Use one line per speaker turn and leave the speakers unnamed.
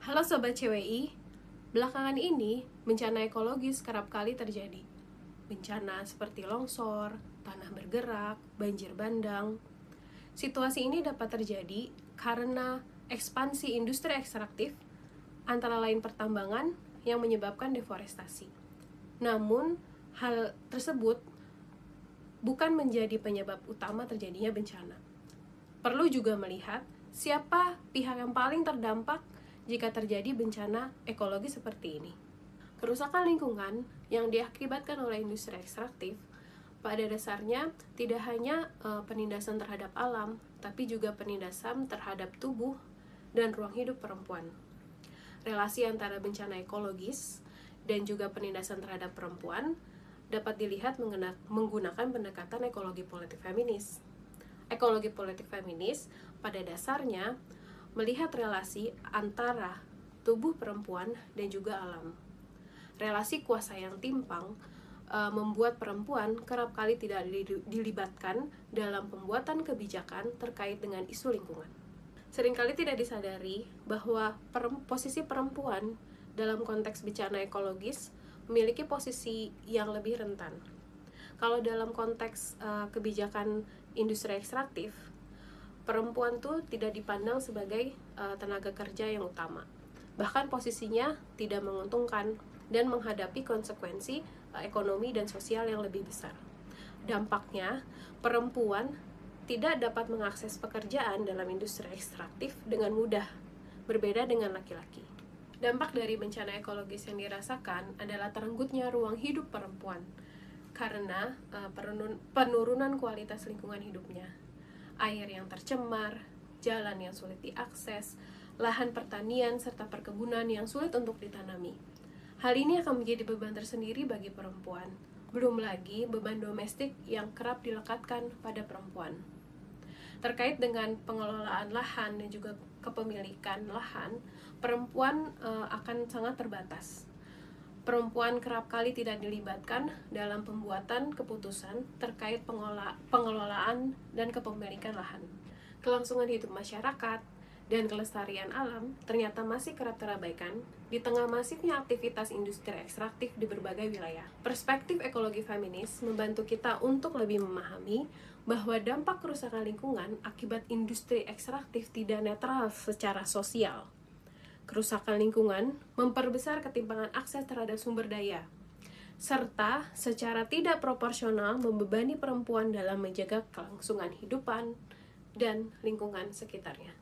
Halo Sobat CWI, belakangan ini bencana ekologis kerap kali terjadi. Bencana seperti longsor, tanah bergerak, banjir bandang. Situasi ini dapat terjadi karena ekspansi industri ekstraktif, antara lain pertambangan yang menyebabkan deforestasi. Namun, hal tersebut bukan menjadi penyebab utama terjadinya bencana. Perlu juga melihat siapa pihak yang paling terdampak jika terjadi bencana ekologi seperti ini. Kerusakan lingkungan yang diakibatkan oleh industri ekstraktif pada dasarnya tidak hanya penindasan terhadap alam, tapi juga penindasan terhadap tubuh dan ruang hidup perempuan. Relasi antara bencana ekologis dan juga penindasan terhadap perempuan dapat dilihat menggunakan pendekatan ekologi politik feminis. Ekologi politik feminis pada dasarnya melihat relasi antara tubuh perempuan dan juga alam. Relasi kuasa yang timpang membuat perempuan kerap kali tidak dilibatkan dalam pembuatan kebijakan terkait dengan isu lingkungan. Seringkali tidak disadari bahwa posisi perempuan dalam konteks bencana ekologis memiliki posisi yang lebih rentan. Kalau dalam konteks kebijakan industri ekstraktif, perempuan tuh tidak dipandang sebagai tenaga kerja yang utama. Bahkan posisinya tidak menguntungkan dan menghadapi konsekuensi ekonomi dan sosial yang lebih besar. Dampaknya, perempuan tidak dapat mengakses pekerjaan dalam industri ekstraktif dengan mudah, berbeda dengan laki-laki. Dampak dari bencana ekologis yang dirasakan adalah terenggutnya ruang hidup perempuan karena penurunan kualitas lingkungan hidupnya. Air yang tercemar, jalan yang sulit diakses, lahan pertanian serta perkebunan yang sulit untuk ditanami. Hal ini akan menjadi beban tersendiri bagi perempuan. Belum lagi beban domestik yang kerap dilekatkan pada perempuan. Terkait dengan pengelolaan lahan dan juga kepemilikan lahan, perempuan akan sangat terbatas. Perempuan kerap kali tidak dilibatkan dalam pembuatan keputusan terkait pengelolaan dan kepemilikan lahan. Kelangsungan hidup masyarakat dan kelestarian alam ternyata masih kerap terabaikan di tengah masifnya aktivitas industri ekstraktif di berbagai wilayah. Perspektif ekologi feminis membantu kita untuk lebih memahami bahwa dampak kerusakan lingkungan akibat industri ekstraktif tidak netral secara sosial. Kerusakan lingkungan memperbesar ketimpangan akses terhadap sumber daya, serta secara tidak proporsional membebani perempuan dalam menjaga kelangsungan hidupan dan lingkungan sekitarnya.